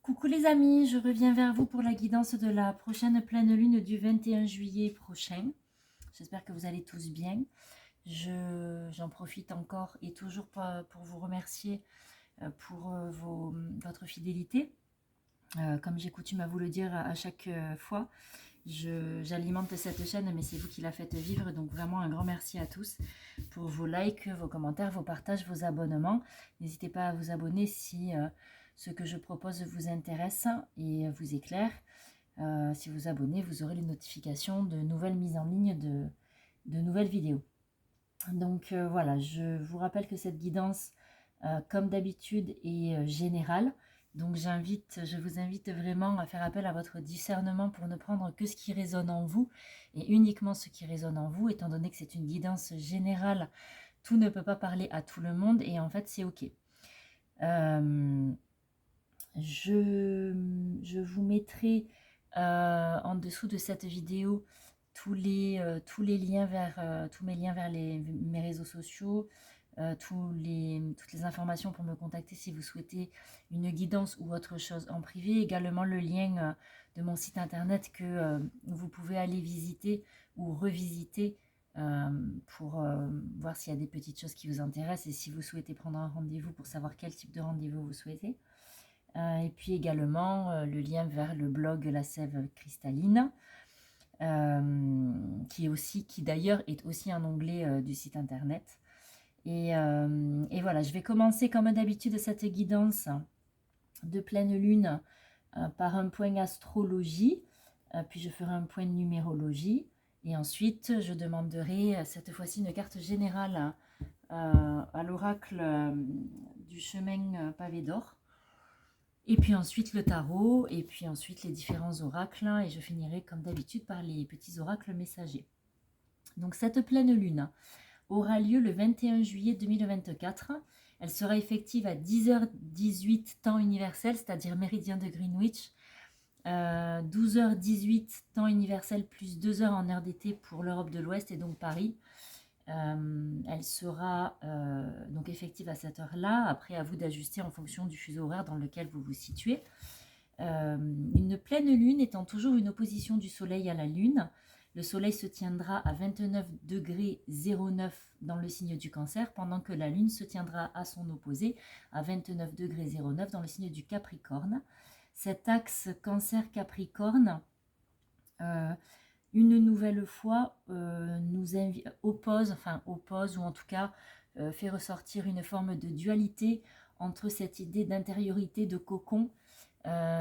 Coucou les amis, je reviens vers vous pour la guidance de la prochaine pleine lune du 21 juillet prochain. J'espère que vous allez tous bien. J'en profite encore et toujours pour vous remercier pour votre fidélité. Comme j'ai coutume à vous le dire à chaque fois, j'alimente cette chaîne, mais c'est vous qui la faites vivre. Donc vraiment un grand merci à tous pour vos likes, vos commentaires, vos partages, vos abonnements. N'hésitez pas à vous abonner si ce que je propose vous intéresse et vous éclaire. Si vous abonnez, vous aurez les notifications de nouvelles mises en ligne de nouvelles vidéos. Donc voilà, je vous rappelle que cette guidance, comme d'habitude, est générale. Donc je vous invite vraiment à faire appel à votre discernement pour ne prendre que ce qui résonne en vous et uniquement ce qui résonne en vous, étant donné que c'est une guidance générale. Tout ne peut pas parler à tout le monde et en fait c'est ok. Je vous mettrai en dessous de cette vidéo tous les liens vers tous mes liens vers mes réseaux sociaux, toutes les informations pour me contacter si vous souhaitez une guidance ou autre chose en privé. Également le lien de mon site internet que vous pouvez aller visiter ou revisiter pour voir s'il y a des petites choses qui vous intéressent et si vous souhaitez prendre un rendez-vous pour savoir quel type de rendez-vous vous souhaitez. Et puis également le lien vers le blog La Sève Cristalline, qui d'ailleurs est aussi un onglet du site internet. Et voilà, je vais commencer comme d'habitude cette guidance de pleine lune par un point astrologie, puis je ferai un point numérologie, et ensuite je demanderai cette fois-ci une carte générale à l'oracle du chemin pavé d'or. Et puis ensuite le tarot, et puis ensuite les différents oracles, et je finirai comme d'habitude par les petits oracles messagers. Donc cette pleine lune aura lieu le 21 juillet 2024. Elle sera effective à 10h18 temps universel, c'est-à-dire méridien de Greenwich, 12h18 temps universel plus 2 heures en heure d'été pour l'Europe de l'Ouest et donc Paris. Elle sera donc effective à cette heure-là. Après, à vous d'ajuster en fonction du fuseau horaire dans lequel vous vous situez. Une pleine lune étant toujours une opposition du soleil à la lune. Le soleil se tiendra à 29 degrés 09 dans le signe du Cancer, pendant que la lune se tiendra à son opposé à 29 degrés 09 dans le signe du Capricorne. Cet axe Cancer-Capricorne une nouvelle fois nous oppose ou en tout cas fait ressortir une forme de dualité entre cette idée d'intériorité, de cocon,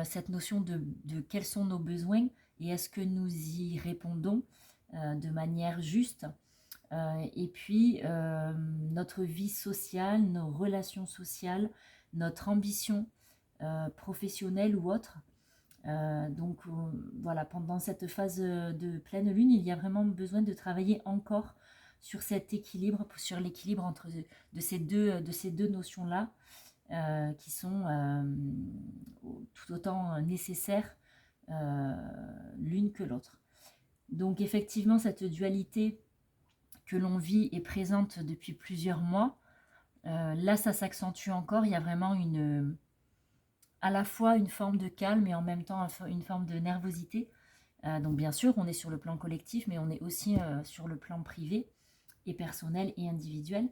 cette notion de quels sont nos besoins et est-ce que nous y répondons de manière juste, et puis notre vie sociale, nos relations sociales, notre ambition professionnelle ou autre. Donc voilà, pendant cette phase de pleine lune, il y a vraiment besoin de travailler encore sur cet équilibre, sur l'équilibre entre de ces deux notions-là, qui sont tout autant nécessaires l'une que l'autre. Donc effectivement, cette dualité que l'on vit est présente depuis plusieurs mois. Là, ça s'accentue encore. Il y a vraiment à la fois une forme de calme et en même temps une forme de nervosité. Donc bien sûr, on est sur le plan collectif, mais on est aussi sur le plan privé et personnel et individuel.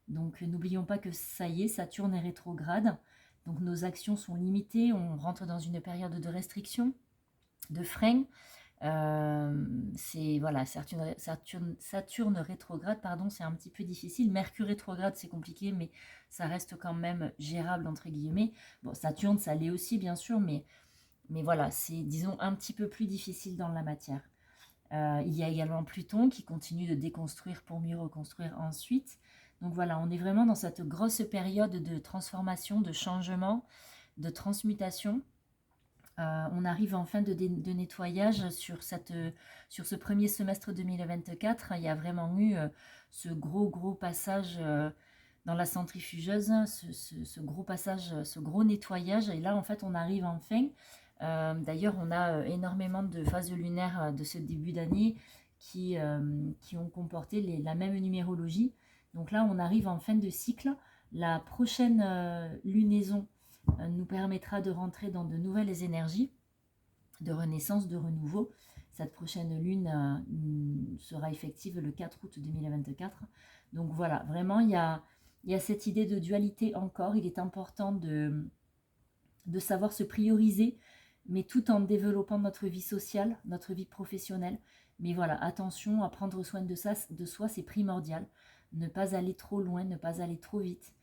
Donc n'oublions pas que ça y est, Saturne est rétrograde. Donc nos actions sont limitées, on rentre dans une période de restriction, de frein. C'est voilà, Saturne rétrograde, pardon, c'est un petit peu difficile. Mercure rétrograde, c'est compliqué, mais ça reste quand même gérable entre guillemets. Bon, Saturne, ça l'est aussi bien sûr, mais voilà, c'est disons un petit peu plus difficile dans la matière. Il y a également Pluton qui continue de déconstruire pour mieux reconstruire ensuite. Donc voilà, on est vraiment dans cette grosse période de transformation, de changement, de transmutation. On arrive en fin de nettoyage sur ce premier semestre 2024. Il y a vraiment eu ce gros passage dans la centrifugeuse, ce gros passage, ce gros nettoyage. Et là, en fait, on arrive enfin. D'ailleurs, on a énormément de phases lunaires de ce début d'année qui ont comporté la même numérologie. Donc là, on arrive en fin de cycle. La prochaine lunaison nous permettra de rentrer dans de nouvelles énergies de renaissance, de renouveau. Cette prochaine lune sera effective le 4 août 2024. Donc voilà, vraiment, il y a cette idée de dualité encore. Il est important de savoir se prioriser, mais tout en développant notre vie sociale, notre vie professionnelle. Mais voilà, attention à prendre soin de soi, c'est primordial. Ne pas aller trop loin, ne pas aller trop vite.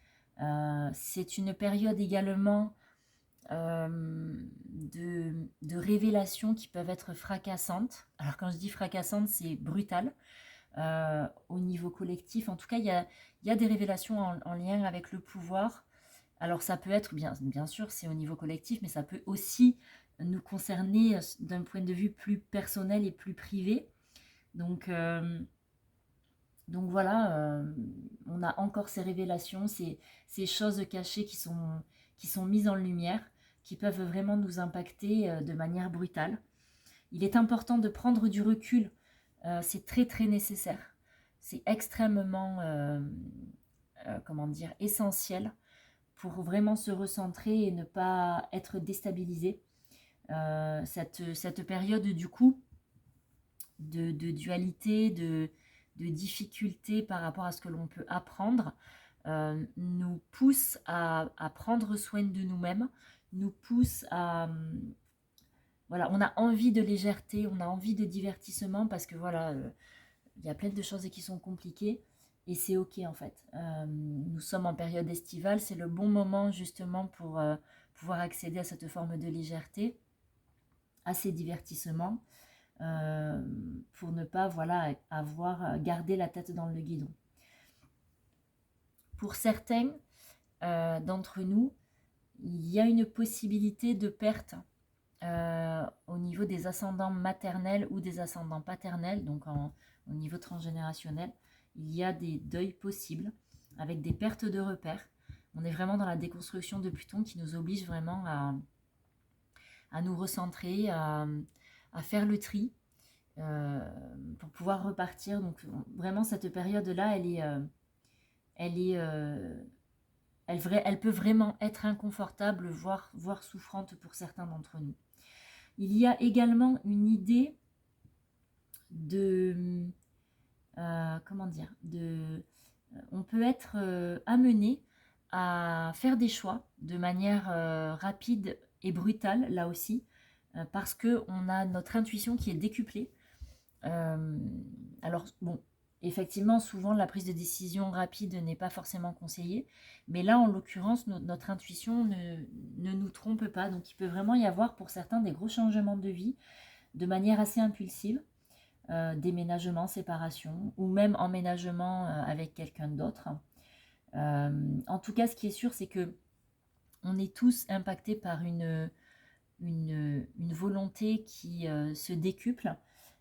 C'est une période également de révélations qui peuvent être fracassantes. Alors quand je dis fracassantes, c'est brutal au niveau collectif. En tout cas, il y a des révélations en lien avec le pouvoir. Alors ça peut être, bien sûr, c'est au niveau collectif, mais ça peut aussi nous concerner d'un point de vue plus personnel et plus privé. Donc voilà, on a encore ces révélations, ces choses cachées qui sont mises en lumière, qui peuvent vraiment nous impacter de manière brutale. Il est important de prendre du recul, c'est très très nécessaire. C'est extrêmement, comment dire, essentiel pour vraiment se recentrer et ne pas être déstabilisé. Cette période du coup de dualité, de difficulté par rapport à ce que l'on peut apprendre, nous pousse à prendre soin de nous-mêmes, nous pousse à... voilà, on a envie de légèreté, on a envie de divertissement parce que voilà, il y a plein de choses qui sont compliquées et c'est ok en fait. Nous sommes en période estivale, c'est le bon moment justement pour pouvoir accéder à cette forme de légèreté, à ces divertissements, pour ne pas voilà, avoir gardé la tête dans le guidon. Pour certains d'entre nous, il y a une possibilité de perte au niveau des ascendants maternels ou des ascendants paternels, donc au niveau transgénérationnel. Il y a des deuils possibles avec des pertes de repères. On est vraiment dans la déconstruction de Pluton qui nous oblige vraiment à nous recentrer, à faire le tri pour pouvoir repartir. Donc vraiment cette période-là, elle peut vraiment être inconfortable, voire souffrante pour certains d'entre nous. Il y a également une idée de... comment dire on peut être amené à faire des choix de manière rapide et brutale, là aussi, parce qu'on a notre intuition qui est décuplée. Alors, bon, effectivement, souvent, la prise de décision rapide n'est pas forcément conseillée, mais là, en l'occurrence, notre intuition ne nous trompe pas. Donc, il peut vraiment y avoir, pour certains, des gros changements de vie de manière assez impulsive, déménagement, séparation, ou même emménagement avec quelqu'un d'autre. En tout cas, ce qui est sûr, c'est que on est tous impactés par une volonté qui se décuple.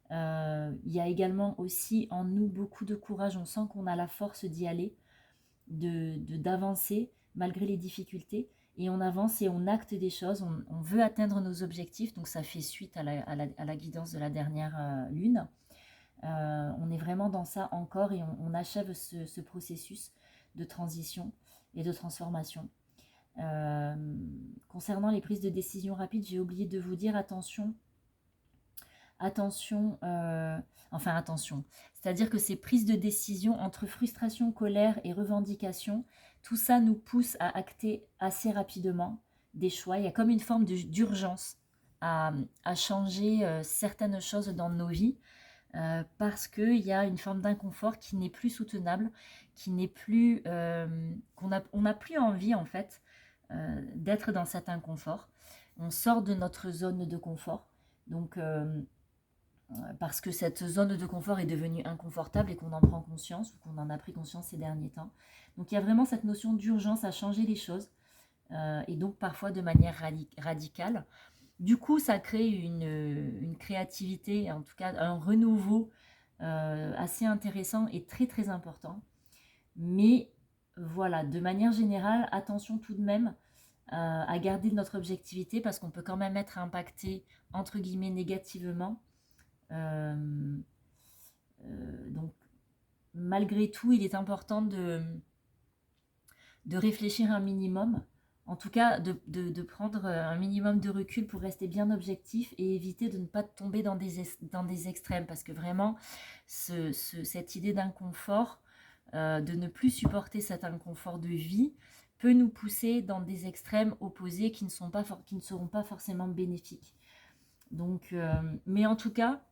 Il y a également aussi en nous beaucoup de courage, on sent qu'on a la force d'y aller, d'avancer malgré les difficultés, et on avance et on acte des choses, on veut atteindre nos objectifs, donc ça fait suite à la guidance de la dernière lune. On est vraiment dans ça encore et on achève ce processus de transition et de transformation. Concernant les prises de décision rapides, j'ai oublié de vous dire attention, c'est-à-dire que ces prises de décision entre frustration, colère et revendication, tout ça nous pousse à acter assez rapidement des choix. Il y a comme une forme d'urgence à changer certaines choses dans nos vies, parce qu'il y a une forme d'inconfort qui n'est plus soutenable, qui n'est plus, on n'a plus envie en fait d'être dans cet inconfort. On sort de notre zone de confort, donc parce que cette zone de confort est devenue inconfortable et qu'on en prend conscience ou qu'on en a pris conscience ces derniers temps. Donc il y a vraiment cette notion d'urgence à changer les choses, et donc parfois de manière radicale. Du coup, ça crée une créativité, en tout cas un renouveau assez intéressant et très très important. Mais voilà, de manière générale, attention tout de même à garder notre objectivité parce qu'on peut quand même être impacté entre guillemets négativement. Donc malgré tout, il est important de réfléchir un minimum en tout cas, de prendre un minimum de recul pour rester bien objectif et éviter de ne pas tomber dans des extrêmes. Parce que vraiment, cette idée d'inconfort, de ne plus supporter cet inconfort de vie, peut nous pousser dans des extrêmes opposés qui ne seront pas forcément bénéfiques. Donc, mais en tout cas,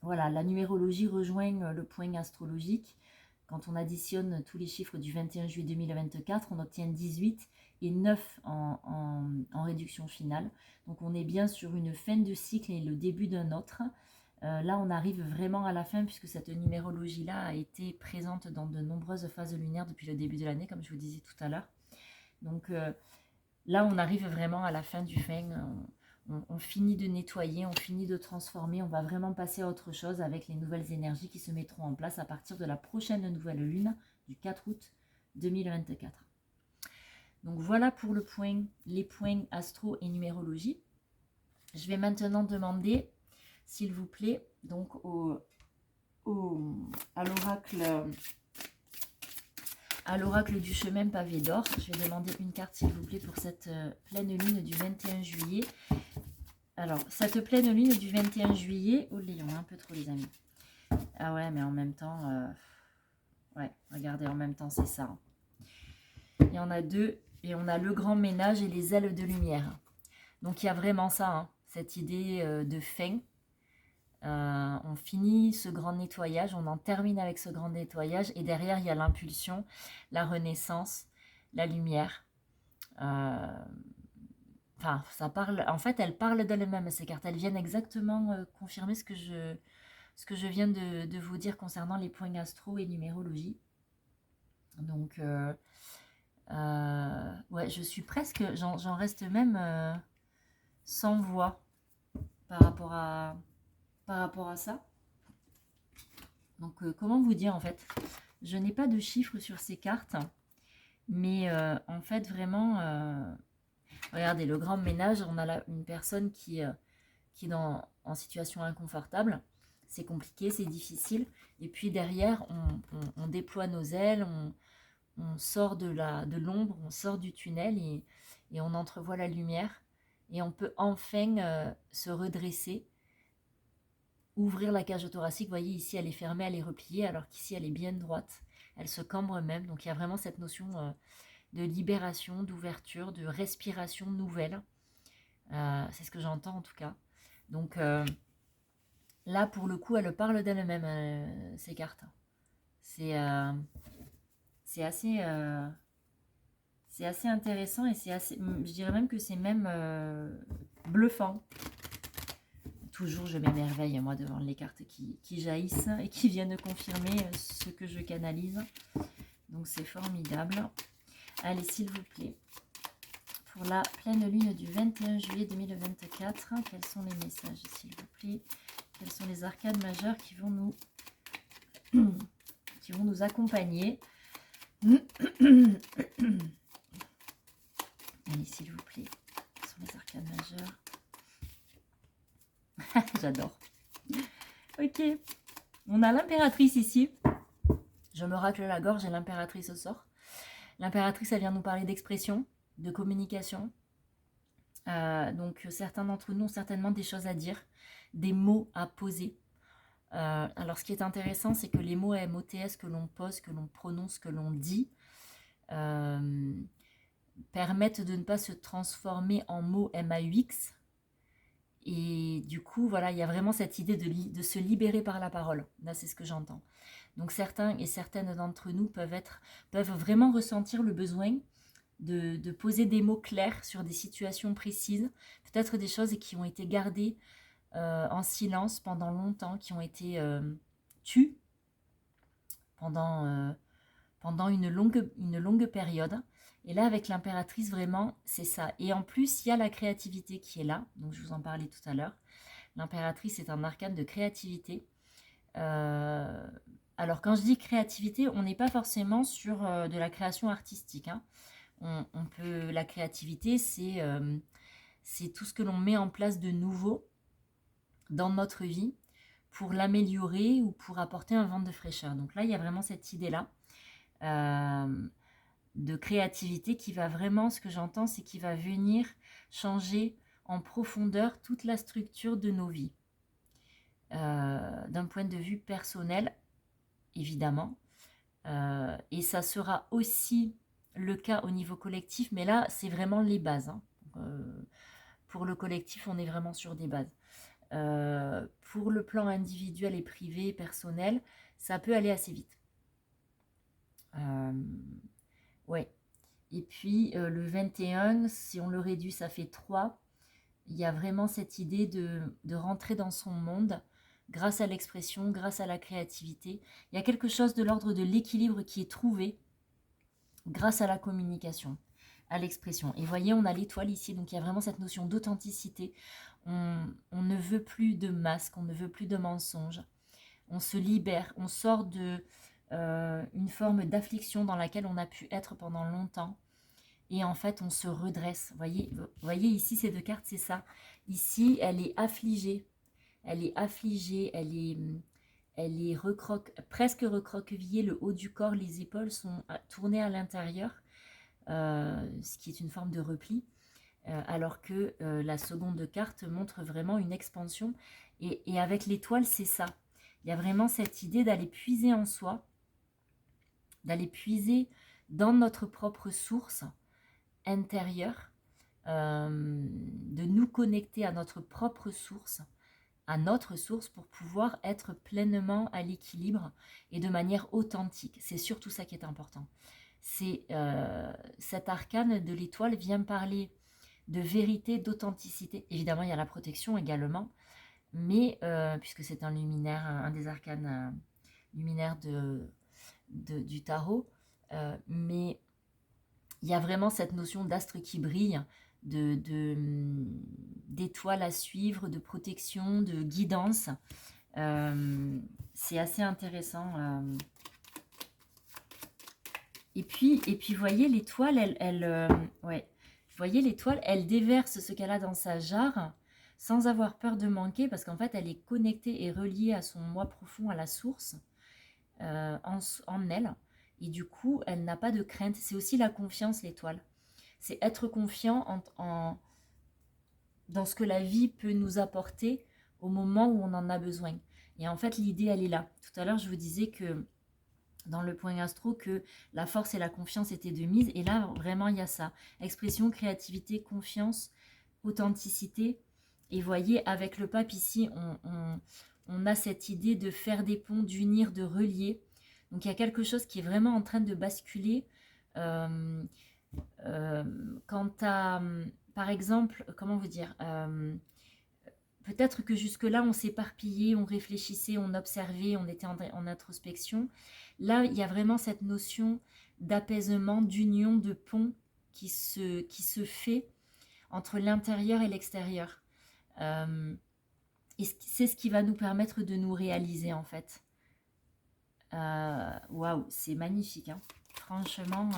voilà, la numérologie rejoint le point astrologique. Quand on additionne tous les chiffres du 21 juillet 2024, on obtient 18 et 9 en réduction finale. Donc on est bien sur une fin de cycle et le début d'un autre. Là, on arrive vraiment à la fin puisque cette numérologie-là a été présente dans de nombreuses phases lunaires depuis le début de l'année, comme je vous disais tout à l'heure. Donc là, on arrive vraiment à la fin du fin. On finit de nettoyer, on finit de transformer, on va vraiment passer à autre chose avec les nouvelles énergies qui se mettront en place à partir de la prochaine nouvelle lune du 4 août 2024. Donc voilà pour les points astro et numérologie. Je vais maintenant demander, s'il vous plaît, donc à l'oracle du chemin pavé d'or. Je vais demander une carte, s'il vous plaît, pour cette pleine lune du 21 juillet. Alors, cette pleine lune du 21 juillet... Oh, il y en a un peu trop, les amis. Ah ouais, mais en même temps... Ouais, regardez, en même temps, c'est ça. Il y en a deux. Et on a le grand ménage et les ailes de lumière. Donc, il y a vraiment ça, hein, cette idée de fin. On finit ce grand nettoyage, on en termine avec ce grand nettoyage. Et derrière, il y a l'impulsion, la renaissance, la lumière. Enfin, ça parle, en fait, elles parlent d'elles-mêmes, ces cartes. Elles viennent exactement confirmer ce que je viens de vous dire concernant les points astro et numérologie. Donc, ouais, je suis presque, j'en reste même sans voix par rapport à ça. Donc, comment vous dire, en fait, je n'ai pas de chiffres sur ces cartes, mais en fait, vraiment... Regardez, le grand ménage, on a là une personne qui est en situation inconfortable. C'est compliqué, c'est difficile. Et puis derrière, on déploie nos ailes, on sort de l'ombre, on sort du tunnel et on entrevoit la lumière. Et on peut enfin se redresser, ouvrir la cage thoracique. Vous voyez, ici, elle est fermée, elle est repliée, alors qu'ici, elle est bien droite. Elle se cambre même. Donc, il y a vraiment cette notion... de libération, d'ouverture, de respiration nouvelle. C'est ce que j'entends en tout cas. Donc là, pour le coup, elle parle d'elle-même, ces cartes. C'est assez intéressant et je dirais même que c'est même bluffant. Toujours, je m'émerveille, moi, devant les cartes qui jaillissent et qui viennent confirmer ce que je canalise. Donc, c'est formidable. Allez, s'il vous plaît, pour la pleine lune du 21 juillet 2024, quels sont les messages, s'il vous plaît? Quels sont les arcanes majeures qui vont nous accompagner? Allez, s'il vous plaît, quels sont les arcanes majeures? J'adore. Ok, on a l'impératrice ici. Je me racle la gorge et l'impératrice sort. L'impératrice, elle vient nous parler d'expression, de communication. Donc, certains d'entre nous ont certainement des choses à dire, des mots à poser. Alors, ce qui est intéressant, c'est que les mots MOTS que l'on pose, que l'on prononce, que l'on dit, permettent de ne pas se transformer en mots MAUX. Et du coup, voilà, il y a vraiment cette idée de se libérer par la parole. Là, c'est ce que j'entends. Donc, certains et certaines d'entre nous peuvent vraiment ressentir le besoin de poser des mots clairs sur des situations précises, peut-être des choses qui ont été gardées en silence pendant longtemps, qui ont été tues pendant une longue période. Et là, avec l'impératrice, vraiment, c'est ça. Et en plus, il y a la créativité qui est là. Donc, je vous en parlais tout à l'heure. L'impératrice est un arcane de créativité. Alors, quand je dis créativité, on n'est pas forcément sur de la création artistique. Hein. La créativité, c'est tout ce que l'on met en place de nouveau dans notre vie pour l'améliorer ou pour apporter un vent de fraîcheur. Donc là, il y a vraiment cette idée-là. de créativité qui va vraiment, ce que j'entends, c'est qui va venir changer en profondeur toute la structure de nos vies. D'un point de vue personnel, évidemment. Et ça sera aussi le cas au niveau collectif, mais là, c'est vraiment les bases. Hein. Pour le collectif, on est vraiment sur des bases. Pour le plan individuel et privé, personnel, ça peut aller assez vite. Ouais. Et puis le 21, si on le réduit, ça fait 3. Il y a vraiment cette idée de rentrer dans son monde grâce à l'expression, grâce à la créativité. Il y a quelque chose de l'ordre de l'équilibre qui est trouvé grâce à la communication, à l'expression. Et voyez, on a l'étoile ici, donc il y a vraiment cette notion d'authenticité. On ne veut plus de masque, on ne veut plus de mensonges. On se libère, on sort de une forme d'affliction dans laquelle on a pu être pendant longtemps. Et en fait, on se redresse. Voyez ici, ces deux cartes, c'est ça. Ici, elle est affligée. Elle est affligée, elle est presque recroquevillée. Le haut du corps, les épaules sont tournées à l'intérieur, ce qui est une forme de repli. Alors que la seconde carte montre vraiment une expansion. Et avec l'étoile, c'est ça. Il y a vraiment cette idée d'aller puiser en soi, d'aller puiser dans notre propre source intérieure, de nous connecter à notre propre source, pour pouvoir être pleinement à l'équilibre et de manière authentique. C'est surtout ça qui est important. C'est cet arcane de l'étoile vient parler de vérité, d'authenticité. Évidemment, il y a la protection également, mais puisque c'est un luminaire, un des arcanes luminaires du tarot, mais il y a vraiment cette notion d'astre qui brille, d'étoiles à suivre, de protection, de guidance. C'est assez intéressant. Et puis, vous voyez, l'étoile, ouais. Vous voyez, l'étoile, elle déverse ce qu'elle a dans sa jarre sans avoir peur de manquer, parce qu'en fait, elle est connectée et reliée à son moi profond, à la source, en elle. Et du coup, elle n'a pas de crainte. C'est aussi la confiance, l'étoile. C'est être confiant dans ce que la vie peut nous apporter au moment où on en a besoin. Et en fait, l'idée, elle est là. Tout à l'heure, je vous disais que dans le point astro, que la force et la confiance étaient de mise. Et là, vraiment, il y a ça. Expression, créativité, confiance, authenticité. Et voyez, avec le pape ici, on a cette idée de faire des ponts, d'unir, de relier. Donc, il y a quelque chose qui est vraiment en train de basculer. Quant à, par exemple, comment vous dire, peut-être que jusque-là, on s'éparpillait, on réfléchissait, on observait, on était en introspection. Là, il y a vraiment cette notion d'apaisement, d'union, de pont qui se fait entre l'intérieur et l'extérieur. Et c'est ce qui va nous permettre de nous réaliser, en fait. Waouh, c'est magnifique, hein. Franchement,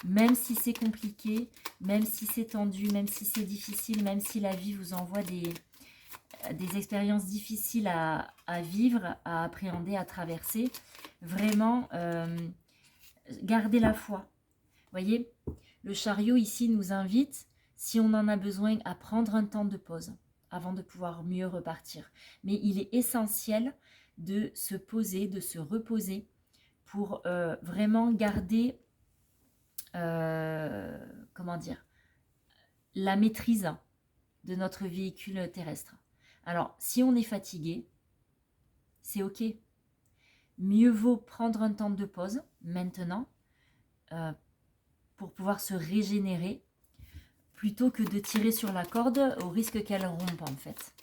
même si c'est compliqué, même si c'est tendu, même si c'est difficile, même si la vie vous envoie des expériences difficiles à vivre, à appréhender, à traverser, vraiment, gardez la foi. Vous voyez, le chariot ici nous invite, si on en a besoin, à prendre un temps de pause avant de pouvoir mieux repartir. Mais il est essentiel de se poser, de se reposer pour vraiment garder, comment dire, la maîtrise de notre véhicule terrestre. Alors, si on est fatigué, c'est ok. Mieux vaut prendre un temps de pause maintenant pour pouvoir se régénérer plutôt que de tirer sur la corde au risque qu'elle rompe en fait.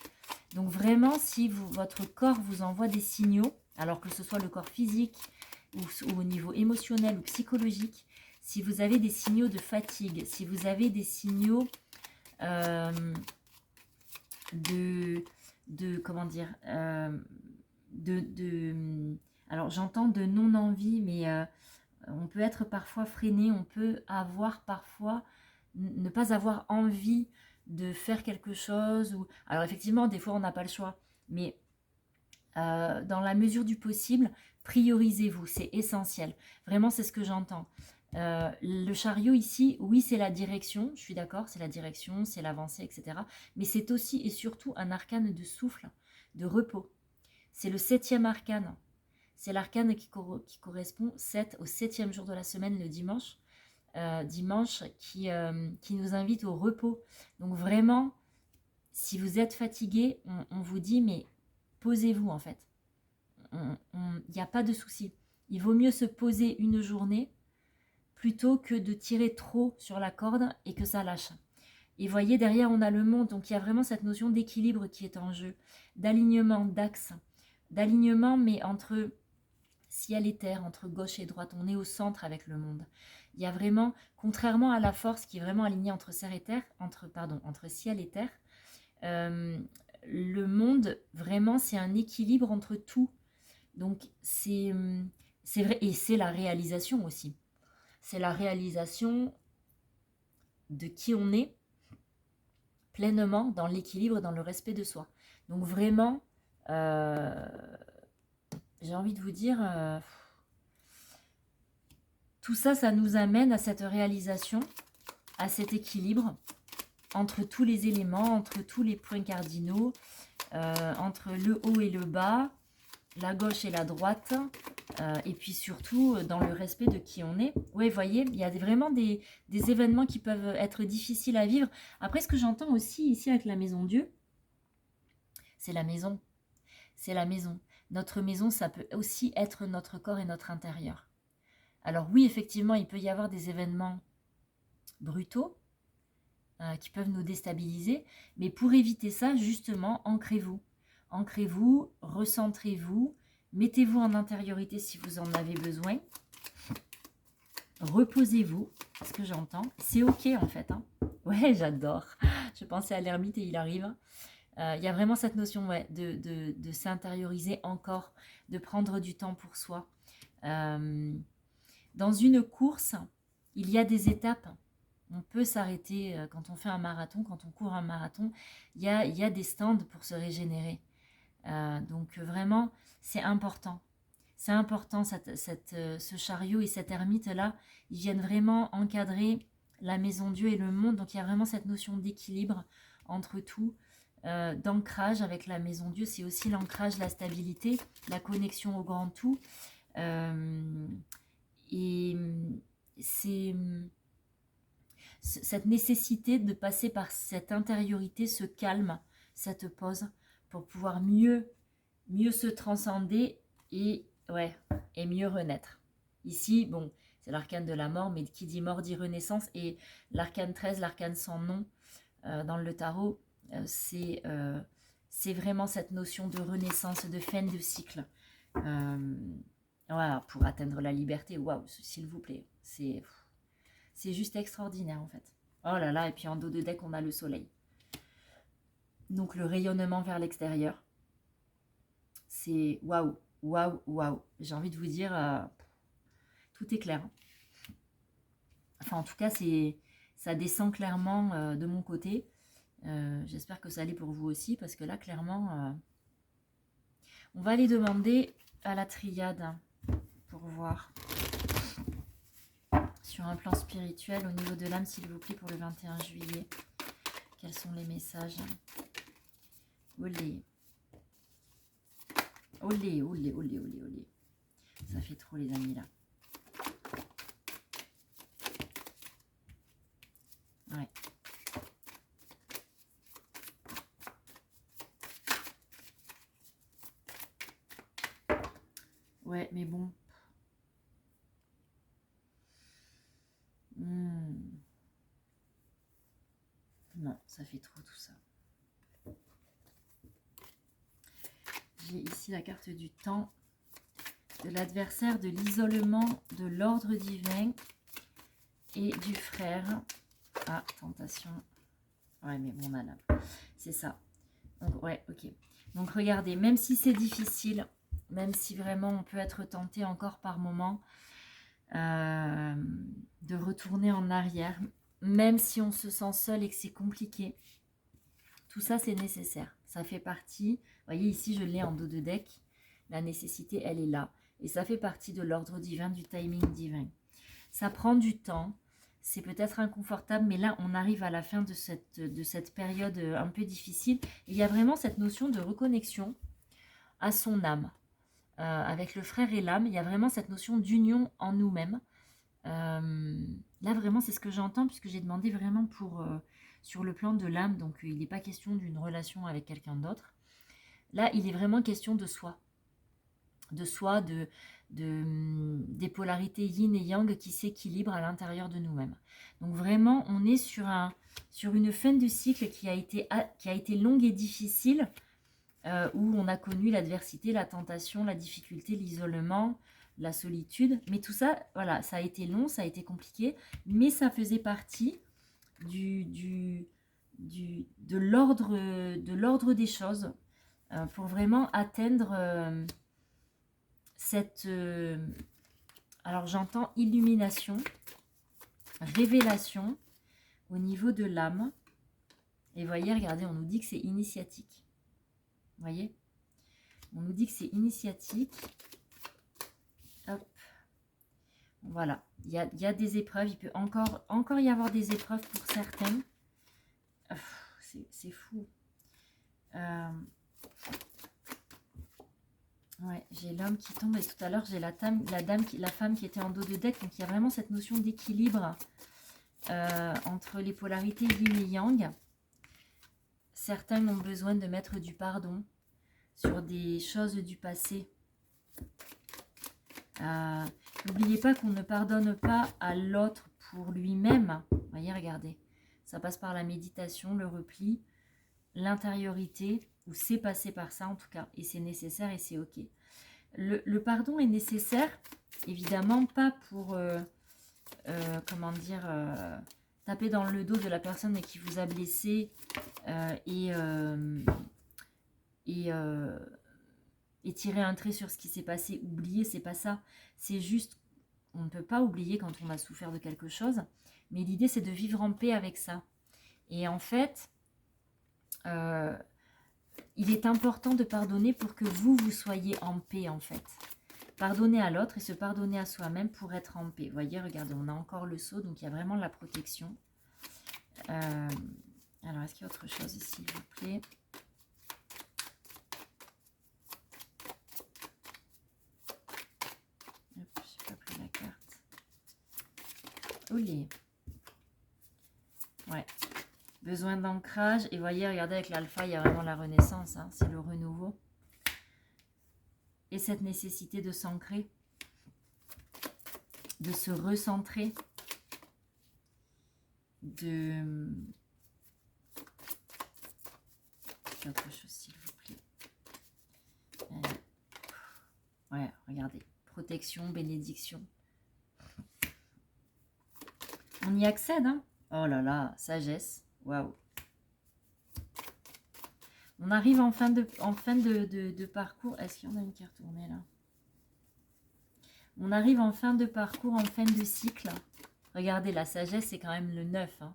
Donc vraiment, si votre corps vous envoie des signaux, alors que ce soit le corps physique ou au niveau émotionnel ou psychologique, si vous avez des signaux de fatigue, si vous avez des signaux comment dire, alors j'entends de non-envie, mais on peut être parfois freiné, on peut avoir parfois ne pas avoir envie de faire quelque chose. Alors effectivement, des fois on n'a pas le choix, mais dans la mesure du possible, priorisez-vous, c'est essentiel. Vraiment, c'est ce que j'entends. Le chariot ici, oui, c'est la direction, je suis d'accord, c'est la direction, c'est l'avancée, etc. Mais c'est aussi et surtout un arcane de souffle, de repos. C'est le 7e arcane. C'est l'arcane qui correspond au 7e jour de la semaine, le dimanche. Dimanche qui nous invite au repos. Donc vraiment, si vous êtes fatigué, on vous dit, mais posez-vous en fait. Il n'y a pas de souci. Il vaut mieux se poser une journée plutôt que de tirer trop sur la corde et que ça lâche. Et voyez, derrière, on a le monde. Donc, il y a vraiment cette notion d'équilibre qui est en jeu, d'alignement, d'axe, d'alignement, mais entre ciel et terre, entre gauche et droite. On est au centre avec le monde. Il y a vraiment, contrairement à la force qui est vraiment alignée entre entre ciel et terre, le monde, vraiment, c'est un équilibre entre tout. Donc, c'est vrai, et c'est la réalisation aussi. C'est la réalisation de qui on est pleinement dans l'équilibre, dans le respect de soi. Donc vraiment, j'ai envie de vous dire, tout ça, ça nous amène à cette réalisation, à cet équilibre entre tous les éléments, entre tous les points cardinaux, entre le haut et le bas, la gauche et la droite, et puis surtout dans le respect de qui on est. Oui, vous voyez, il y a vraiment des événements qui peuvent être difficiles à vivre. Après, ce que j'entends aussi ici avec la maison Dieu, c'est la maison. C'est la maison. Notre maison, ça peut aussi être notre corps et notre intérieur. Alors oui, effectivement, il peut y avoir des événements brutaux qui peuvent nous déstabiliser, mais pour éviter ça, justement, ancrez-vous. Ancrez-vous, recentrez-vous, mettez-vous en intériorité si vous en avez besoin. Reposez-vous, ce que j'entends. C'est ok en fait. Hein. Ouais, j'adore. Je pensais à l'ermite et il arrive. Il y a vraiment cette notion de s'intérioriser encore, de prendre du temps pour soi. Dans une course, il y a des étapes. On peut s'arrêter quand on fait un marathon, quand on court un marathon. Il y a des stands pour se régénérer. Donc vraiment, c'est important. C'est important, ce chariot et cette ermite-là, ils viennent vraiment encadrer la maison Dieu et le monde. Donc il y a vraiment cette notion d'équilibre entre tout, d'ancrage avec la maison Dieu. C'est aussi l'ancrage, la stabilité, la connexion au grand tout. Et c'est cette nécessité de passer par cette intériorité, ce calme, cette pause, pour pouvoir mieux se transcender et mieux renaître. Ici, bon, c'est l'arcane de la mort, mais qui dit mort dit renaissance, et l'arcane 13, l'arcane sans nom, dans le tarot, c'est vraiment cette notion de renaissance, de fin de cycle. Voilà, pour atteindre la liberté, waouh, s'il vous plaît, c'est juste extraordinaire en fait. Oh là là, et puis en dos de deck, on a le soleil. Donc le rayonnement vers l'extérieur. C'est waouh, waouh, waouh. J'ai envie de vous dire, tout est clair. Enfin, en tout cas, ça descend clairement de mon côté. J'espère que ça allait pour vous aussi, parce que là, clairement, on va aller demander à la triade pour voir sur un plan spirituel au niveau de l'âme, s'il vous plaît, pour le 21 juillet. Quels sont les messages? Olé. Olé, olé, olé, olé, olé. Ça fait trop, les amis, là. Ouais. Ouais, mais bon. Non, ça fait trop tout ça. J'ai ici la carte du temps, de l'adversaire, de l'isolement, de l'ordre divin et du frère. Ah, tentation. Ouais, mais bon, nana, c'est ça. Donc, ouais, ok. Donc, regardez, même si c'est difficile, même si vraiment on peut être tenté encore par moment de retourner en arrière, même si on se sent seul et que c'est compliqué, tout ça, c'est nécessaire. Ça fait partie. Vous voyez, ici, je l'ai en dos de deck. La nécessité, elle est là. Et ça fait partie de l'ordre divin, du timing divin. Ça prend du temps. C'est peut-être inconfortable, mais là, on arrive à la fin de cette période un peu difficile. Et il y a vraiment cette notion de reconnexion à son âme. Avec le frère et l'âme, il y a vraiment cette notion d'union en nous-mêmes. Là, vraiment, c'est ce que j'entends, puisque j'ai demandé vraiment sur le plan de l'âme. Donc, il n'est pas question d'une relation avec quelqu'un d'autre. Là, il est vraiment question de soi. De soi, des polarités yin et yang qui s'équilibrent à l'intérieur de nous-mêmes. Donc vraiment, on est sur une fin de cycle qui a été longue et difficile, où on a connu l'adversité, la tentation, la difficulté, l'isolement, la solitude. Mais tout ça, voilà, ça a été long, ça a été compliqué, mais ça faisait partie de l'ordre des choses, pour vraiment atteindre alors j'entends illumination, révélation au niveau de l'âme. Et voyez, regardez, on nous dit que c'est initiatique. Vous voyez, on nous dit que c'est initiatique. Hop. Voilà, il y a des épreuves. Il peut encore y avoir des épreuves pour certains. C'est fou. Ouais, j'ai l'homme qui tombe et tout à l'heure j'ai la femme qui était en dos de deck. Donc il y a vraiment cette notion d'équilibre entre les polarités yin et yang. Certains ont besoin de mettre du pardon sur des choses du passé. N'oubliez pas qu'on ne pardonne pas à l'autre pour lui-même. Vous voyez, regardez. Ça passe par la méditation, le repli, l'intériorité, ou c'est passé par ça en tout cas. Et c'est nécessaire et c'est ok. Le pardon est nécessaire, évidemment, pas pour, comment dire, taper dans le dos de la personne qui vous a blessé et tirer un trait sur ce qui s'est passé. Oublier, c'est pas ça. C'est juste, on ne peut pas oublier quand on a souffert de quelque chose, mais l'idée c'est de vivre en paix avec ça. Et en fait, il est important de pardonner pour que vous soyez en paix en fait. Pardonner à l'autre et se pardonner à soi-même pour être en paix. Vous voyez, regardez, on a encore le sceau, donc il y a vraiment de la protection. Alors, est-ce qu'il y a autre chose ici, s'il vous plaît? Hop, j'ai pas pris la carte. Olé. Ouais. Besoin d'ancrage. Et voyez, regardez, avec l'alpha, il y a vraiment la renaissance. Hein, c'est le renouveau. Et cette nécessité de s'ancrer. De se recentrer. Autre chose, s'il vous plaît. Ouais, regardez. Protection, bénédiction. On y accède, hein. Oh là là, sagesse. Waouh. On arrive en fin de parcours. Est-ce qu'il y en a une qui est retournée là? On arrive en fin de parcours, en fin de cycle. Regardez, la sagesse, c'est quand même le 9. Hein.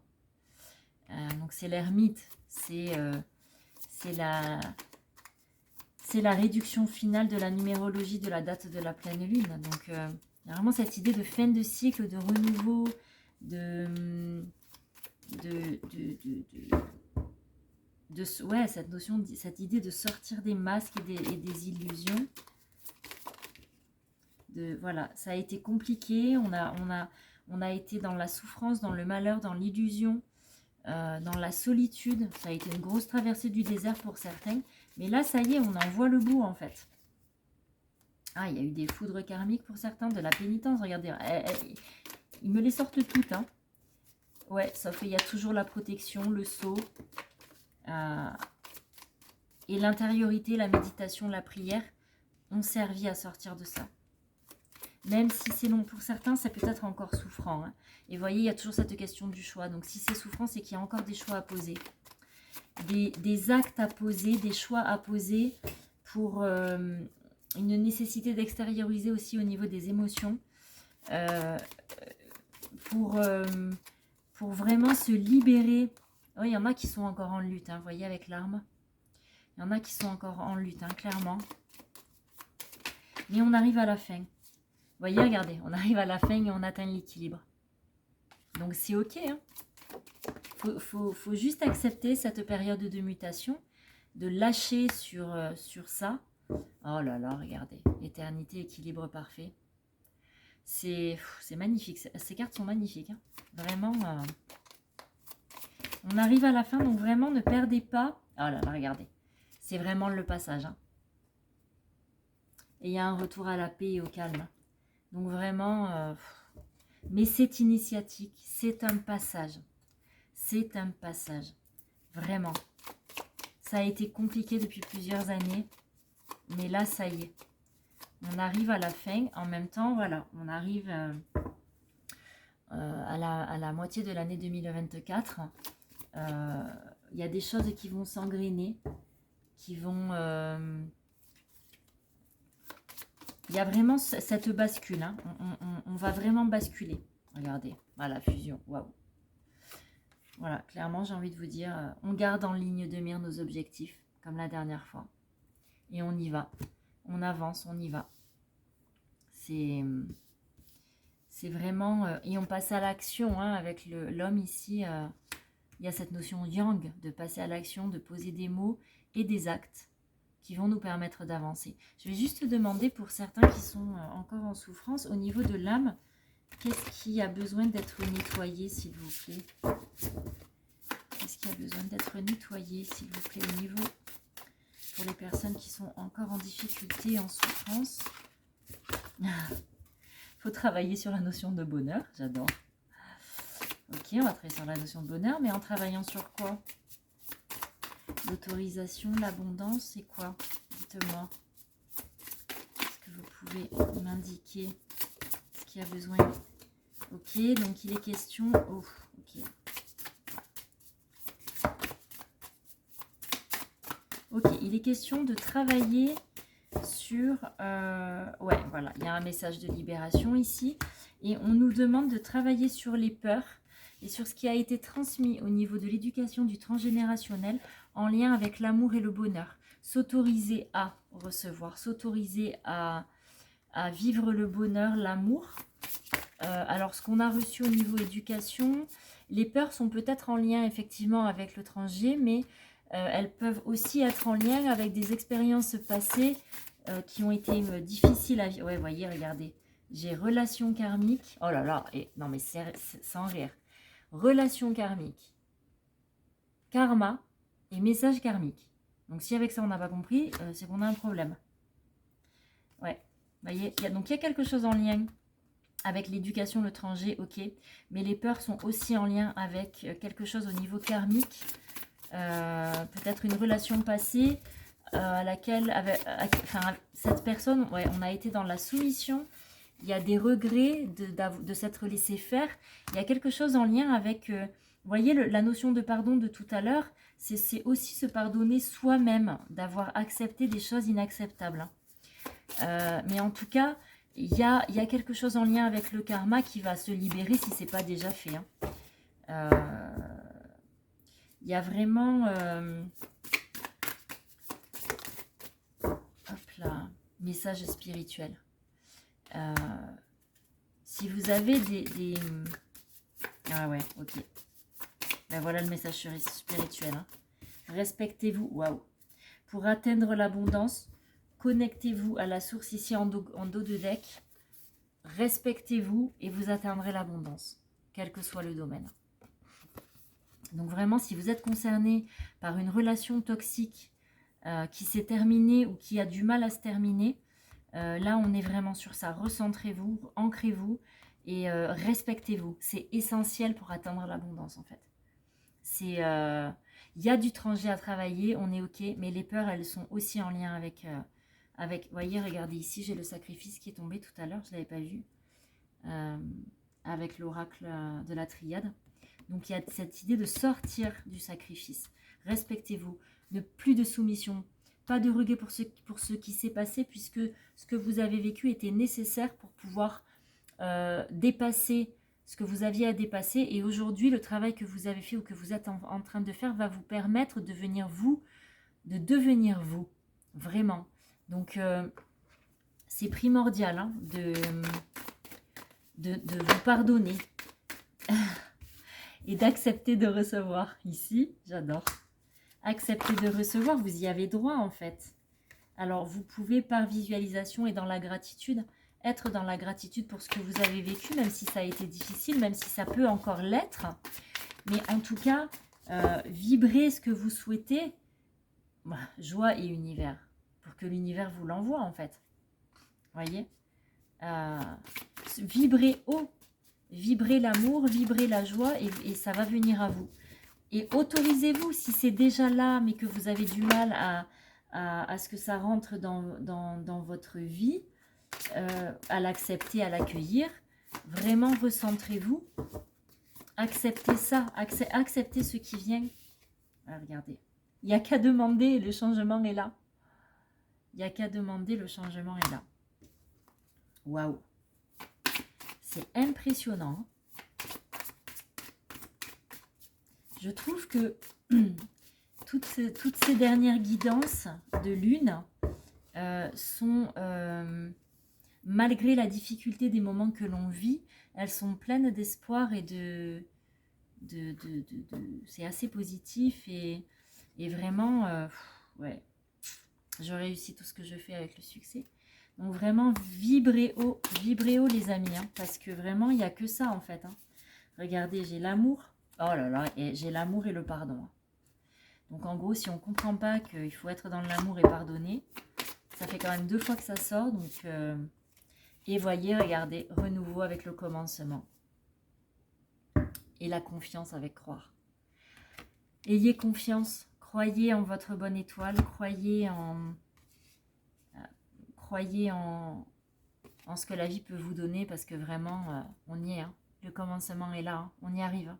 Donc, c'est l'ermite. C'est la réduction finale de la numérologie de la date de la pleine lune. Donc, il y a vraiment cette idée de fin de cycle, de renouveau, ouais, cette notion, cette idée de sortir des masques et des illusions. Voilà, ça a été compliqué. On a été dans la souffrance, dans le malheur, dans l'illusion, dans la solitude. Ça a été une grosse traversée du désert pour certains. Mais là, ça y est, on en voit le bout en fait. Ah, il y a eu des foudres karmiques pour certains, de la pénitence. Regardez, ils me les sortent toutes. Hein. Ouais, sauf qu'il y a toujours la protection, le sceau. Et l'intériorité, la méditation, la prière ont servi à sortir de ça. Même si c'est long pour certains, ça peut être encore souffrant. Hein. Et vous voyez, il y a toujours cette question du choix. Donc si c'est souffrant, c'est qu'il y a encore des choix à poser. Des actes à poser, des choix à poser pour une nécessité d'extérioriser aussi au niveau des émotions. Pour vraiment se libérer. Oh, il y en a qui sont encore en lutte, hein, vous voyez, avec l'arme. Il y en a qui sont encore en lutte, hein, clairement. Mais on arrive à la fin. Vous voyez, regardez, on arrive à la fin et on atteint l'équilibre. Donc c'est ok, hein. Faut juste accepter cette période de mutation, de lâcher sur ça. Oh là là, regardez, éternité, équilibre parfait. C'est magnifique, ces cartes sont magnifiques, hein. Vraiment, on arrive à la fin, donc vraiment ne perdez pas. Oh là là, regardez, c'est vraiment le passage, hein. Et il y a un retour à la paix et au calme. Donc vraiment, mais c'est initiatique, c'est un passage. C'est un passage, vraiment. Ça a été compliqué depuis plusieurs années, mais là, ça y est. On arrive à la fin. En même temps, voilà, on arrive à la moitié de l'année 2024. Il y a des choses qui vont s'engrainer, qui vont... il y a vraiment cette bascule, hein. On va vraiment basculer. Regardez, voilà, fusion, waouh. Voilà, clairement, j'ai envie de vous dire, on garde en ligne de mire nos objectifs, comme la dernière fois. Et on y va. On avance, on y va. C'est vraiment... et on passe à l'action, hein, avec l'homme ici. Il y a cette notion yang, de passer à l'action, de poser des mots et des actes qui vont nous permettre d'avancer. Je vais juste demander pour certains qui sont encore en souffrance, au niveau de l'âme, qu'est-ce qui a besoin d'être nettoyé, s'il vous plaît? Qu'est-ce qui a besoin d'être nettoyé, s'il vous plaît, au niveau, pour les personnes qui sont encore en difficulté, en souffrance? Il faut travailler sur la notion de bonheur, j'adore. Ok, on va travailler sur la notion de bonheur, mais en travaillant sur quoi? L'autorisation, l'abondance, c'est quoi? Dites-moi. Est-ce que vous pouvez m'indiquer ce qu'il y a besoin? Ok, donc il est question... Oh, ok. Ok, il est question de travailler sur... ouais, voilà, il y a un message de libération ici. Et on nous demande de travailler sur les peurs et sur ce qui a été transmis au niveau de l'éducation du transgénérationnel en lien avec l'amour et le bonheur. S'autoriser à recevoir, s'autoriser à vivre le bonheur, l'amour. Alors, ce qu'on a reçu au niveau éducation, les peurs sont peut-être en lien effectivement avec le transgé, mais elles peuvent aussi être en lien avec des expériences passées qui ont été difficiles à vivre. Ouais, voyez, regardez. J'ai relation karmique. Oh là là, et, non mais c'est sans rire. Relation karmique, karma et message karmique. Donc si avec ça on n'a pas compris, c'est qu'on a un problème. Ouais, voyez, donc il y a quelque chose en lien avec l'éducation, le transgé, ok. Mais les peurs sont aussi en lien avec quelque chose au niveau karmique. Peut-être une relation passée à laquelle cette personne, ouais, on a été dans la soumission. Il y a des regrets de s'être laissé faire. Il y a quelque chose en lien avec, vous voyez, la notion de pardon de tout à l'heure, c'est aussi se pardonner soi-même, d'avoir accepté des choses inacceptables. Mais en tout cas, il y a quelque chose en lien avec le karma qui va se libérer si ce n'est pas déjà fait, hein. Il y a vraiment... hop là, message spirituel. Si vous avez des... Ah ouais, ok. Ben voilà le message spirituel, hein. Respectez-vous, waouh. Pour atteindre l'abondance, connectez-vous à la source ici en dos de deck. Respectez-vous et vous atteindrez l'abondance, quel que soit le domaine. Donc vraiment, si vous êtes concerné par une relation toxique qui s'est terminée ou qui a du mal à se terminer, là on est vraiment sur ça. Recentrez-vous, ancrez-vous et respectez-vous. C'est essentiel pour atteindre l'abondance en fait. Il y a du transgé à travailler, on est ok, mais les peurs elles sont aussi en lien avec... vous voyez, regardez ici, j'ai le sacrifice qui est tombé tout à l'heure, je ne l'avais pas vu, avec l'oracle de la triade. Donc il y a cette idée de sortir du sacrifice. Respectez-vous, plus de soumission, pas de regret pour ce qui s'est passé, puisque ce que vous avez vécu était nécessaire pour pouvoir dépasser ce que vous aviez à dépasser. Et aujourd'hui, le travail que vous avez fait ou que vous êtes en train de faire va vous permettre de devenir vous, vraiment. Donc c'est primordial hein, de vous pardonner et d'accepter de recevoir. Ici, j'adore. Accepter de recevoir, vous y avez droit en fait. Alors, vous pouvez par visualisation et dans la gratitude, être dans la gratitude pour ce que vous avez vécu, même si ça a été difficile, même si ça peut encore l'être. Mais en tout cas, vibrez ce que vous souhaitez, joie et univers, pour que l'univers vous l'envoie en fait. Voyez, vibrez haut, vibrez l'amour, vibrez la joie et ça va venir à vous. Et autorisez-vous, si c'est déjà là, mais que vous avez du mal à ce que ça rentre dans votre vie, à l'accepter, à l'accueillir, vraiment recentrez-vous, acceptez ça, acceptez ce qui vient. Ah, regardez, il n'y a qu'à demander, le changement est là. Il n'y a qu'à demander, le changement est là. Waouh, c'est impressionnant. Je trouve que toutes ces dernières guidances de lune sont, malgré la difficulté des moments que l'on vit, elles sont pleines d'espoir et c'est assez positif et vraiment, ouais, je réussis tout ce que je fais avec le succès. Donc vraiment, vibrez haut les amis, hein, parce que vraiment, il n'y a que ça en fait. Hein. Regardez, j'ai l'amour. Oh là là, et j'ai l'amour et le pardon. Donc en gros, si on ne comprend pas qu'il faut être dans l'amour et pardonner, ça fait quand même 2 fois que ça sort. Donc, et voyez, regardez, renouveau avec le commencement. Et la confiance avec croire. Ayez confiance, croyez en votre bonne étoile, croyez en ce que la vie peut vous donner, parce que vraiment, on y est. Hein. Le commencement est là, hein. On y arrive. Hein.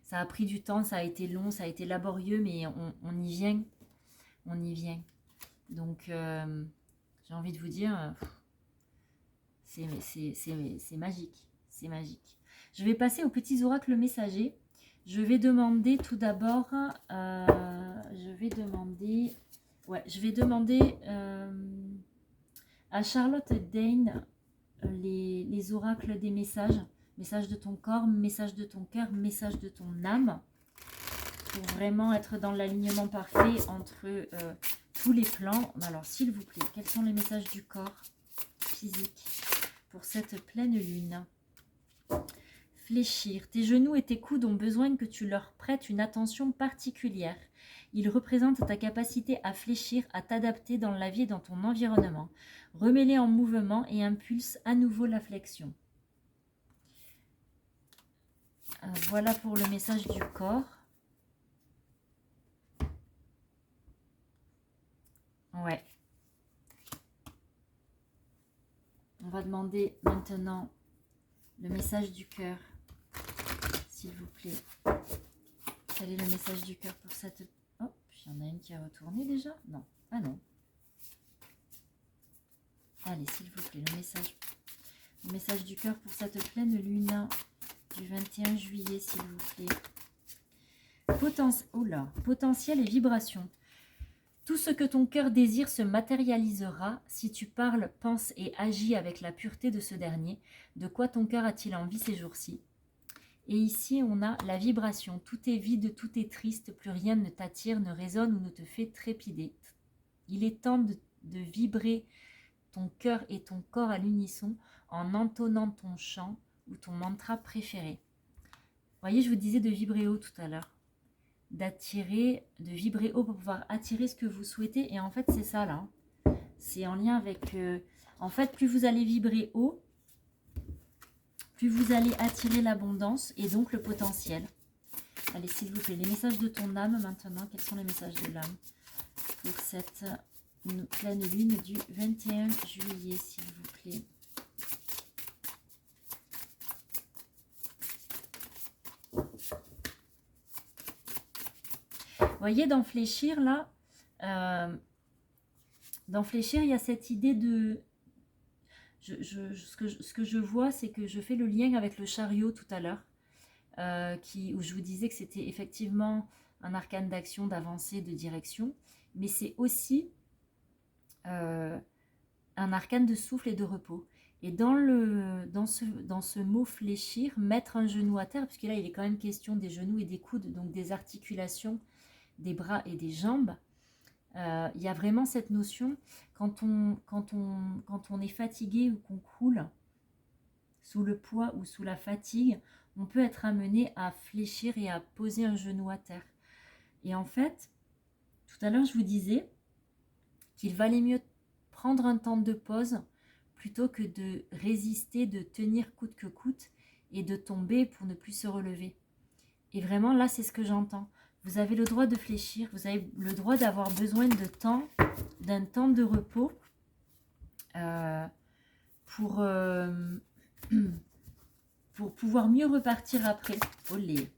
Ça a pris du temps, ça a été long, ça a été laborieux, mais on y vient. On y vient. Donc, j'ai envie de vous dire, c'est magique. C'est magique. Je vais passer aux petits oracles messagers. Je vais demander tout d'abord, je vais demander à Charlotte Dane les oracles des messages. Message de ton corps, message de ton cœur, message de ton âme. Pour vraiment être dans l'alignement parfait entre tous les plans. Alors, s'il vous plaît, quels sont les messages du corps physique pour cette pleine lune? Fléchir. Tes genoux et tes coudes ont besoin que tu leur prêtes une attention particulière. Ils représentent ta capacité à fléchir, à t'adapter dans la vie et dans ton environnement. Remets-les en mouvement et impulse à nouveau la flexion. Voilà pour le message du corps. Ouais. On va demander maintenant le message du cœur, s'il vous plaît. Quel est le message du cœur pour cette... Oh, il y en a une qui a retourné déjà? Non. Ah non. Allez, s'il vous plaît, le message du cœur pour cette pleine lune du 21 juillet, s'il vous plaît. Potentiel et vibration. Tout ce que ton cœur désire se matérialisera si tu parles, penses et agis avec la pureté de ce dernier. De quoi ton cœur a-t-il envie ces jours-ci? Et ici, on a la vibration. Tout est vide, tout est triste, plus rien ne t'attire, ne résonne ou ne te fait trépider. Il est temps de vibrer ton cœur et ton corps à l'unisson en entonnant ton chant ou ton mantra préféré. Vous voyez, je vous disais de vibrer haut tout à l'heure. De vibrer haut pour pouvoir attirer ce que vous souhaitez. Et en fait, c'est ça là. C'est en lien avec... en fait, plus vous allez vibrer haut, plus vous allez attirer l'abondance et donc le potentiel. Allez, s'il vous plaît, les messages de ton âme maintenant. Quels sont les messages de l'âme pour cette pleine lune du 21 juillet, s'il vous plaît? Vous voyez, dans Fléchir, là, dans Fléchir, il y a cette idée de... ce que je vois, c'est que je fais le lien avec le chariot tout à l'heure, où je vous disais que c'était effectivement un arcane d'action, d'avancée, de direction, mais c'est aussi un un arcane de souffle et de repos. Et dans ce mot fléchir, mettre un genou à terre, puisque là il est quand même question des genoux et des coudes, donc des articulations des bras et des jambes. Il y a vraiment cette notion, quand on est fatigué ou qu'on croule sous le poids ou sous la fatigue, on peut être amené à fléchir et à poser un genou à terre. Et en fait, tout à l'heure je vous disais qu'il valait mieux prendre un temps de pause plutôt que de résister, de tenir coûte que coûte et de tomber pour ne plus se relever. Et vraiment là c'est ce que j'entends. Vous avez le droit de fléchir, vous avez le droit d'avoir besoin de temps, d'un temps de repos pour pouvoir mieux repartir après. Olé,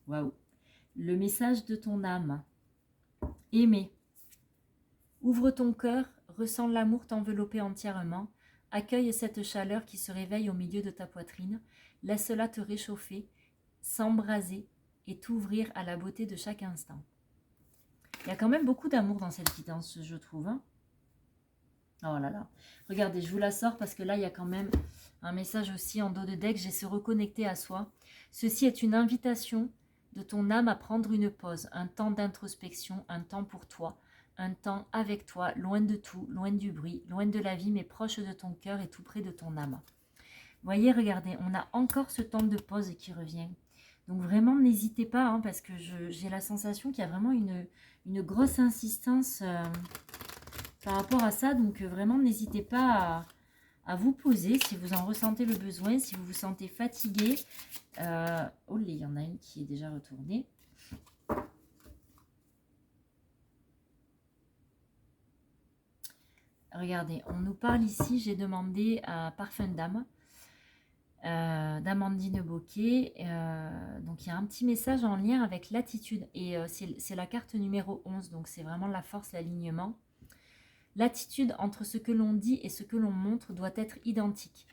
waouh. Le message de ton âme. Aimer. Ouvre ton cœur, ressens l'amour t'envelopper entièrement. Accueille cette chaleur qui se réveille au milieu de ta poitrine. Laisse-la te réchauffer, s'embraser et t'ouvrir à la beauté de chaque instant. Il y a quand même beaucoup d'amour dans cette guidance, je trouve. Hein. Oh là là. Regardez, je vous la sors parce que là, il y a quand même un message aussi en dos de deck. J'ai se reconnecter à soi. Ceci est une invitation de ton âme à prendre une pause, un temps d'introspection, un temps pour toi, un temps avec toi, loin de tout, loin du bruit, loin de la vie, mais proche de ton cœur et tout près de ton âme. Voyez, regardez, on a encore ce temps de pause qui revient. Donc vraiment, n'hésitez pas, hein, parce que j'ai la sensation qu'il y a vraiment une grosse insistance par rapport à ça. Donc vraiment, n'hésitez pas à vous poser si vous en ressentez le besoin, si vous vous sentez fatigué. Oh, il y en a une qui est déjà retournée. Regardez, on nous parle ici, j'ai demandé à Parfum d'âme, d'Amandine Bocquet. Donc il y a un petit message en lien avec l'attitude. Et c'est la carte numéro 11, donc c'est vraiment la force, l'alignement. L'attitude entre ce que l'on dit et ce que l'on montre doit être identique.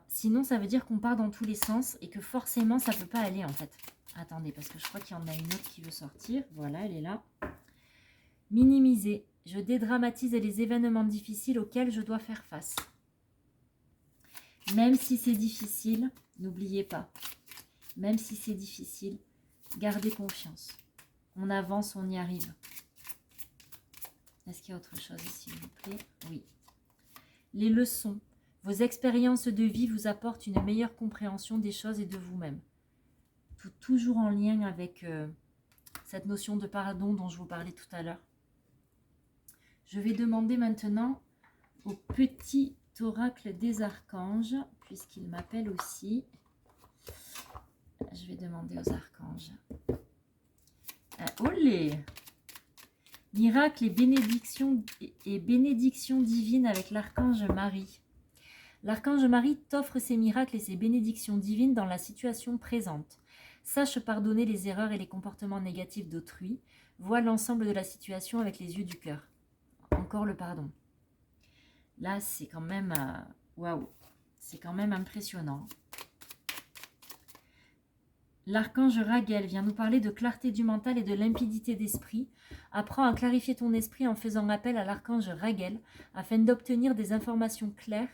Sinon, ça veut dire qu'on part dans tous les sens et que forcément, ça ne peut pas aller en fait. Attendez, parce que je crois qu'il y en a une autre qui veut sortir. Voilà, elle est là. Minimiser. Je dédramatise les événements difficiles auxquels je dois faire face. Même si c'est difficile, n'oubliez pas. Même si c'est difficile, gardez confiance. On avance, on y arrive. Est-ce qu'il y a autre chose ici, s'il vous plaît? Oui. Les leçons. Vos expériences de vie vous apportent une meilleure compréhension des choses et de vous-même. Toujours en lien avec cette notion de pardon dont je vous parlais tout à l'heure. Je vais demander maintenant au petit oracle des archanges, puisqu'il m'appelle aussi. Je vais demander aux archanges. Olé! Miracle et bénédiction divine avec l'archange Marie. L'archange Marie t'offre ses miracles et ses bénédictions divines dans la situation présente. Sache pardonner les erreurs et les comportements négatifs d'autrui. Vois l'ensemble de la situation avec les yeux du cœur. Encore le pardon. Là, c'est quand même... waouh, c'est quand même impressionnant. L'archange Raguel vient nous parler de clarté du mental et de limpidité d'esprit. Apprends à clarifier ton esprit en faisant appel à l'archange Raguel afin d'obtenir des informations claires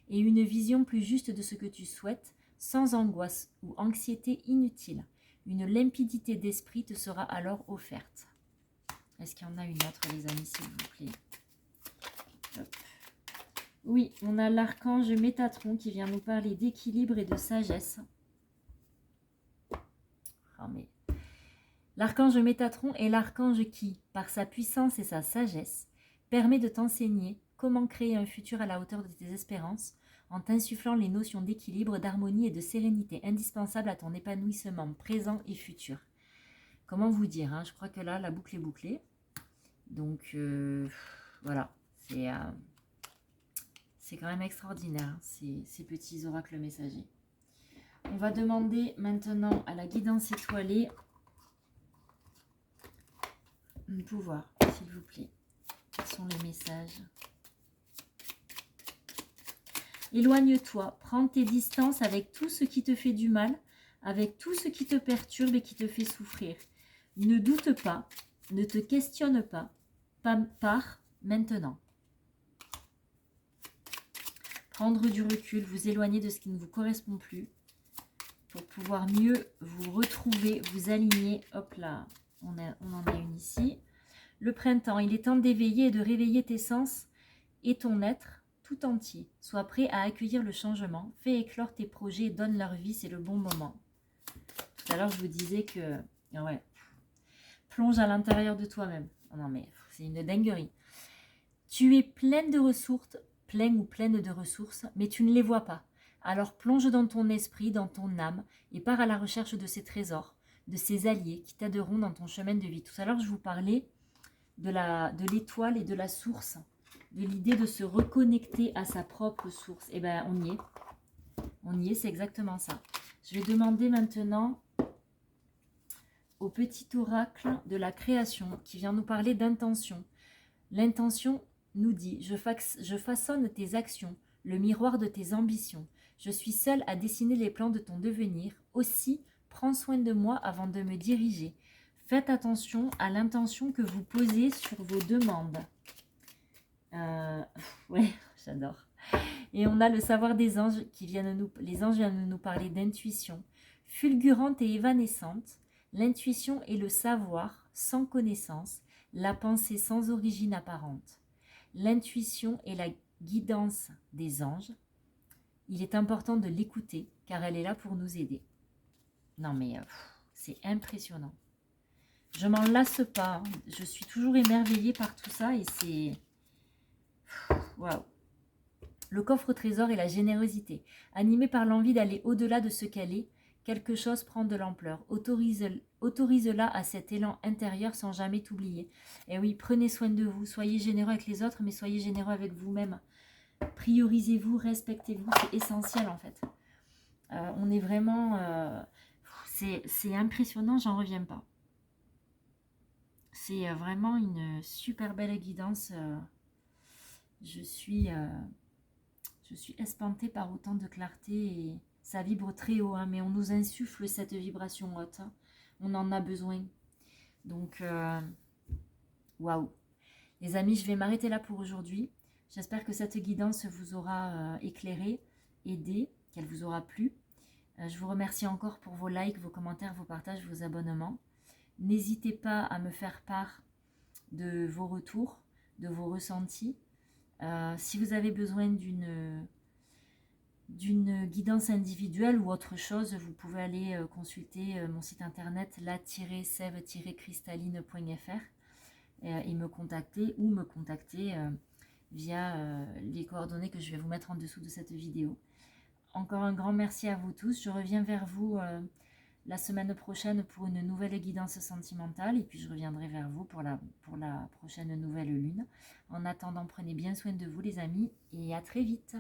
et une vision plus juste de ce que tu souhaites, sans angoisse ou anxiété inutile. Une limpidité d'esprit te sera alors offerte. Est-ce qu'il y en a une autre, les amis, s'il vous plaît? Hop. Oui, on a l'archange Métatron qui vient nous parler d'équilibre et de sagesse. Oh, mais... L'archange Métatron est l'archange qui, par sa puissance et sa sagesse, permet de t'enseigner comment créer un futur à la hauteur de tes espérances en t'insufflant les notions d'équilibre, d'harmonie et de sérénité indispensables à ton épanouissement présent et futur. Comment vous dire, hein, je crois que là, la boucle est bouclée. Donc, voilà, c'est quand même extraordinaire, hein, ces petits oracles messagers. On va demander maintenant à la guidance étoilée un pouvoir, s'il vous plaît. Quels sont les messages? Éloigne-toi, prends tes distances avec tout ce qui te fait du mal, avec tout ce qui te perturbe et qui te fait souffrir. Ne doute pas, ne te questionne pas, pars maintenant. prendre du recul, vous éloigner de ce qui ne vous correspond plus pour pouvoir mieux vous retrouver, vous aligner. Hop là, on en a une ici. Le printemps, il est temps d'éveiller et de réveiller tes sens et ton être tout entier. Sois prêt à accueillir le changement. Fais éclore tes projets et donne leur vie, c'est le bon moment. Tout à l'heure, je vous disais que, ouais, plonge à l'intérieur de toi-même. Non mais, c'est une dinguerie. Tu es pleine de ressources, pleine ou pleine de ressources, mais tu ne les vois pas. Alors plonge dans ton esprit, dans ton âme, et pars à la recherche de ces trésors, de ces alliés qui t'aideront dans ton chemin de vie. Tout à l'heure, je vous parlais de l'étoile et de la source, de l'idée de se reconnecter à sa propre source. Eh bien, on y est. On y est, c'est exactement ça. Je vais demander maintenant au petit oracle de la création qui vient nous parler d'intention. L'intention nous dit, je façonne tes actions, le miroir de tes ambitions. Je suis seule à dessiner les plans de ton devenir. Aussi, prends soin de moi avant de me diriger. Faites attention à l'intention que vous posez sur vos demandes. Ouais, j'adore. Et on a le savoir des anges qui les anges viennent nous parler d'intuition. Fulgurante et évanescente, l'intuition est le savoir sans connaissance, la pensée sans origine apparente. L'intuition est la guidance des anges. Il est important de l'écouter car elle est là pour nous aider. Non mais c'est impressionnant. Je m'en lasse pas. Hein. Je suis toujours émerveillée par tout ça et c'est... Waouh. Le coffre au trésor et la générosité. Animé par l'envie d'aller au-delà de ce qu'elle est, quelque chose prend de l'ampleur. Autorise-la à cet élan intérieur sans jamais t'oublier. Et oui, prenez soin de vous. Soyez généreux avec les autres, mais soyez généreux avec vous-même. Priorisez-vous, respectez-vous. C'est essentiel en fait. On est vraiment... c'est impressionnant, j'en reviens pas. C'est vraiment une super belle guidance. Je suis espantée par autant de clarté et ça vibre très haut, hein, mais on nous insuffle cette vibration haute. Hein. On en a besoin. Donc, waouh. Les amis, je vais m'arrêter là pour aujourd'hui. J'espère que cette guidance vous aura éclairé, aidé, qu'elle vous aura plu. Je vous remercie encore pour vos likes, vos commentaires, vos partages, vos abonnements. N'hésitez pas à me faire part de vos retours, de vos ressentis. Si vous avez besoin d'une guidance individuelle ou autre chose, vous pouvez aller consulter mon site internet la-sève-cristalline.fr et me contacter via les coordonnées que je vais vous mettre en dessous de cette vidéo. Encore un grand merci à vous tous. Je reviens vers vous la semaine prochaine pour une nouvelle guidance sentimentale et puis je reviendrai vers vous pour la prochaine nouvelle lune. En attendant, prenez bien soin de vous les amis et à très vite.